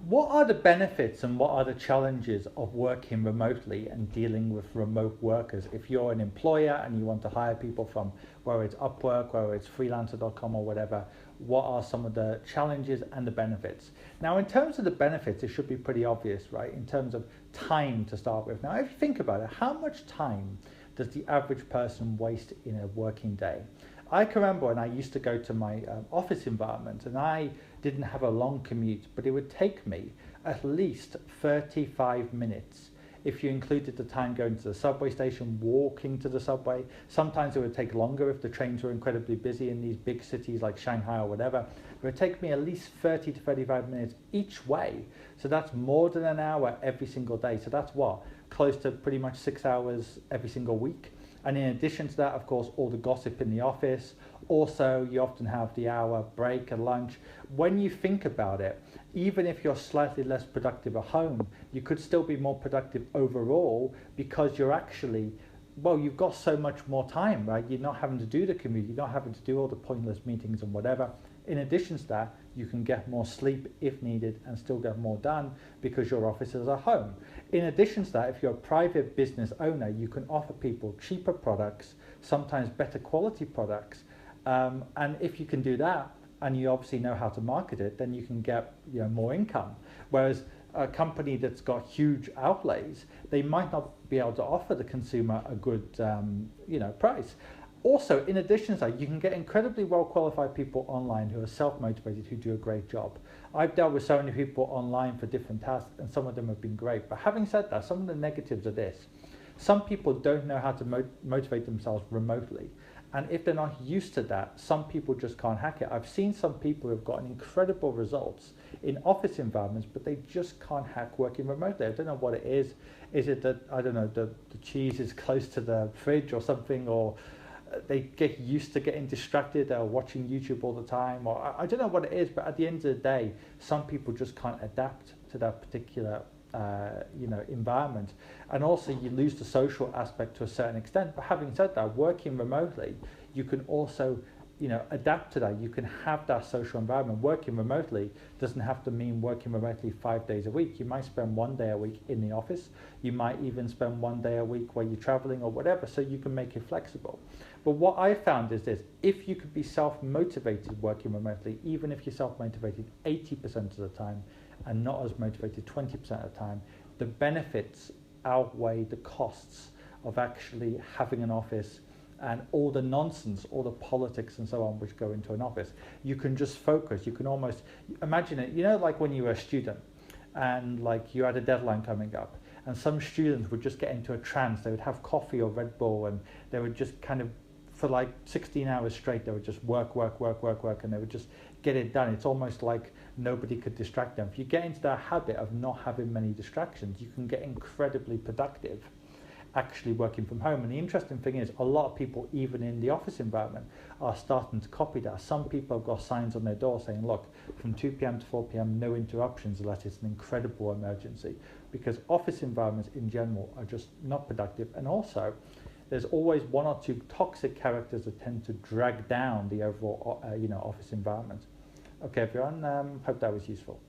what are the benefits and what are the challenges of working remotely and dealing with remote workers? If you're an employer and you want to hire people from whether it's Upwork, whether it's freelancer.com or whatever, what are some of the challenges and the benefits? Now, in terms of the benefits, it should be pretty obvious, right? In terms of time to start with. Now, if you think about it, how much time does the average person waste in a working day? I can remember when I used to go to my office environment and I didn't have a long commute, but it would take me at least 35 minutes if you included the time going to the subway station, walking to the subway. Sometimes it would take longer if the trains were incredibly busy in these big cities like Shanghai or whatever. It would take me at least 30 to 35 minutes each way. So that's more than an hour every single day. So that's what? Close to pretty much 6 hours every single week. And in addition to that, of course, all the gossip in the office. Also, you often have the hour break and lunch. When you think about it, even if you're slightly less productive at home, you could still be more productive overall because you're actually, well, you've got so much more time, right? You're not having to do the commute, you're not having to do all the pointless meetings and whatever. In addition to that, you can get more sleep if needed and still get more done because your offices are home. In addition to that, if you're a private business owner, you can offer people cheaper products, sometimes better quality products. And if you can do that, and you obviously know how to market it, then you can get more income. Whereas a company that's got huge outlays, they might not be able to offer the consumer a good price. Also, in addition to that, you can get incredibly well qualified people online who are self-motivated, who do a great job. I've dealt with so many people online for different tasks, and some of them have been great. But having said that, some of the negatives are this. Some people don't know how to motivate themselves remotely. And if they're not used to that, some people just can't hack it. I've seen some people who've gotten incredible results in office environments, but they just can't hack working remotely. I don't know what it is. Is it that, I don't know, the cheese is close to the fridge or something, or they get used to getting distracted, they're watching YouTube all the time, or I don't know what it is, but at the end of the day, some people just can't adapt to that particular environment. And also you lose the social aspect to a certain extent. But having said that, working remotely, you can also adapt to that. You can have that social environment. Working remotely doesn't have to mean working remotely 5 days a week. You might spend 1 day a week in the office. You might even spend 1 day a week where you're traveling or whatever, so you can make it flexible. But what I found is this: if you could be self-motivated working remotely, even if you're self-motivated 80% of the time and not as motivated 20% of the time, the benefits outweigh the costs of actually having an office and all the nonsense, all the politics and so on which go into an office. You can just focus. You can almost imagine it, like when you were a student and like you had a deadline coming up, and some students would just get into a trance. They would have coffee or Red Bull, and they would just kind of, for like 16 hours straight, they would just work, and they would just get it done. It's almost like nobody could distract them. If you get into that habit of not having many distractions, you can get incredibly productive actually working from home. And the interesting thing is, a lot of people, even in the office environment, are starting to copy that. Some people have got signs on their door saying, look, from 2 p.m. to 4 p.m, no interruptions unless it's an incredible emergency, because office environments in general are just not productive. And also, there's always 1 or 2 toxic characters that tend to drag down the overall office environment. Okay, everyone, hope that was useful.